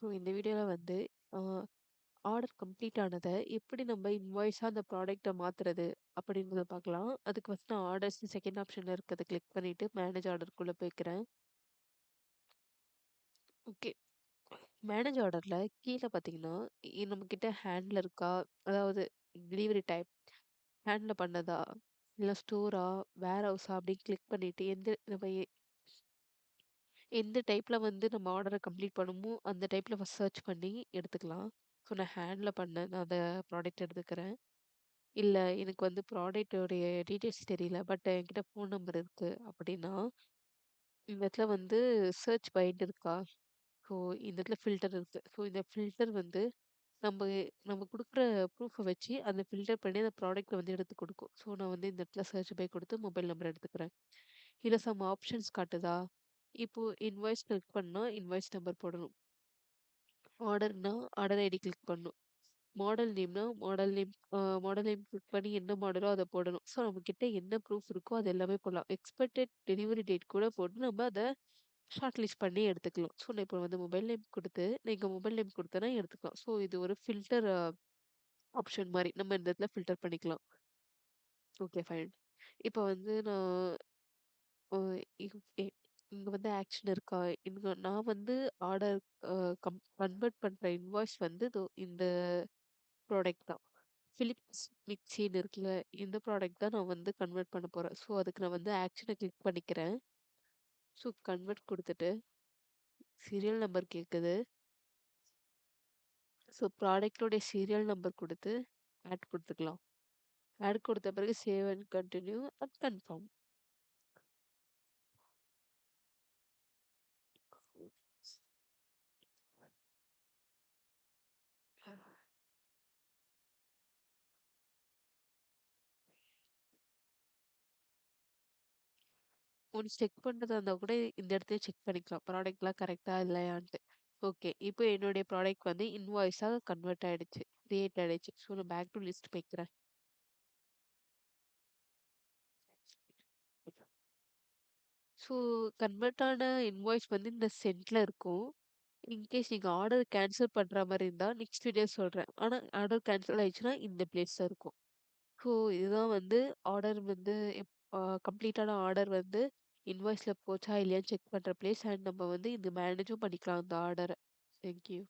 So இந்த வீடியோல வந்து அ ஆர்டர் கம்ப்ளீட் ஆனத எப்படி நம்ம இன்வாய்ஸா அந்த ப்ராடக்ட்ட மாத்துறது அப்படின்றத பார்க்கலாம். அதுக்கு ஃபர்ஸ்ட் நான் ஆர்டர்ஸ் செகண்ட் ஆப்ஷன்ல இருக்கத கிளிக் பண்ணிட்டு மேனேஜ் ஆர்டர்க்குள்ள போய்க்கிறேன். ஓகே. மேனேஜ் ஆர்டர்ல கீழ பார்த்தீங்கன்னா, நம்மகிட்ட ஹேண்ட்ல இருக்கா? அதாவது டெலிவரி டைப் ஹேண்ட்ல பண்ணதா? இல்ல ஸ்டோரா? வேர் ஹவுஸா? அப்படின்னு கிளிக் பண்ணிட்டு நம்ம எந்த டைப்ல வந்து நம்ம ஆர்டர கம்ப்ளீட் பண்ணுமோ, அந்த டைப்ல ஃபர்ஸ்ட் சர்ச் பண்ணி எடுத்துக்கலாம். ஸோ நான் ஹேண்ட்ல பண்ணேன். நான் அத ப்ராடக்ட் எடுத்துக்கிறேன். இல்ல எனக்கு வந்து ப்ராடக்ட்டோடைய டீட்டெயில்ஸ் தெரியல. பட் என்கிட்ட ஃபோன் நம்பர் இருக்கு அப்படின்னா, இந்த இடத்துல வந்து சர்ச் பைன்னு இருக்கா? ஸோ இந்த இடத்துல ஃபில்டர் இருக்கு. ஸோ இந்த ஃபில்டர் வந்து நம்ப நம்ம குடுக்குற ப்ரூஃப வச்சு அந்த ஃபில்டர் பண்ணி அந்த ப்ராடக்ட்ட வந்து எடுத்து குடுக்கும். ஸோ நான் வந்து இந்த இடத்துல சர்ச் பை குடுத்து மொபைல் நம்பர் எடுத்துக்கிறேன். இல்ல சம் ஆப்ஷன்ஸ் காட்டுதா? இப்போ இன்வாய்ஸ் கிளிக் பண்ணா இன்வாய்ஸ் நம்பர் போடணும். ஆர்டர்னா ஆர்டர் ஐடி கிளிக் பண்ணணும். மாடல் நேம்னா மாடல் நேம் கிளிக் பண்ணி என்ன மாடலோ அத போடணும். ஸோ நம்மகிட்ட என்ன ப்ரூஃப் இருக்கோ அது எல்லாமே போடலாம். எக்ஸ்பெக்டட் டெலிவரி டேட் கூட போட்டு நம்ம அத ஷார்ட் லிஸ்ட் பண்ணி எடுத்துக்கலாம். ஸோ நான் இப்போ வந்து மொபைல் நேம் குடுத்து நான் இங்க மொபைல் நேம் குடுத்தேன்னா எடுத்துக்கலாம். ஸோ இது ஒரு ஃபில்டர் ஆப்ஷன் மாரி. நம்ம இந்த இடத்துல ஃபில்டர் பண்ணிக்கலாம். Okay fine. இப்ப வந்து நான் அ இவ் எ இங்க வந்து ஆக்ஷன் இருக்கா? நான் வந்து ஆர்டர் அ கன்வெர்ட் பண்ற இன்வாய்ஸ் வந்து இந்த ப்ராடக்ட் தான். பிலிப்ஸ் மிக்ஸின்னு இருக்குல்ல, இந்த ப்ராடக்ட் தான் நான் வந்து கன்வெர்ட் பண்ண போறேன். ஸோ, அதுக்கு நான் வந்து ஆக்ஷன கிளிக் பண்ணிக்கிறேன். ஸோ, கன்வெர்ட் குடுத்துட்டு, சீரியல் நம்பர் கேட்குது. ஸோ, ப்ராடக்ட்டோட சீரியல் நம்பர் குடுத்து, ஆட் குடுத்துக்கலாம். ஆட் குடுத்த பிறகு save and continue and confirm. Once check பண்றதா இருந்தா கூட இந்த இடத்துலயே செக் பண்ணிக்கலாம். ப்ராடக்ட்லாம் கரெக்ட்டா இல்லையான்ட்டு. ஓகே. இப்போ என்னுடைய ப்ராடக்ட் வந்து இன்வாய்ஸா கன்வெர்ட் ஆயிடுச்சு. கிரியேட் ஆயிடுச்சு. ஸோ, நான் பேக் டூ லிஸ்ட் போய்க்கிறேன். ஸோ, கன்வெர்ட் ஆன இன்வாய்ஸ் வந்து இந்த சென்ட்ல இருக்கும். இன்கேஸ் நீங்க ஆர்டர் கேன்சல் பண்ற மாரி இருந்தா, நெக்ஸ்ட் டே சொல்றேன். ஆனா ஆர்டர் கேன்சல் ஆயிடுச்சுன்னா, இந்த பிளேஸ்ல இருக்கும். ஸோ, இதுதான் வந்து ஆர்டர் வந்து கம்ப்ளீட்டான ஆர்டர் வந்து இன்வாய்ஸ்ல போச்சா இல்லையான்னு செக் பண்ற பிளேஸ். அண்ட் நம்ம வந்து இது மேனேஜும் பண்ணிக்கலாம் அந்த ஆர்டர. Thank you.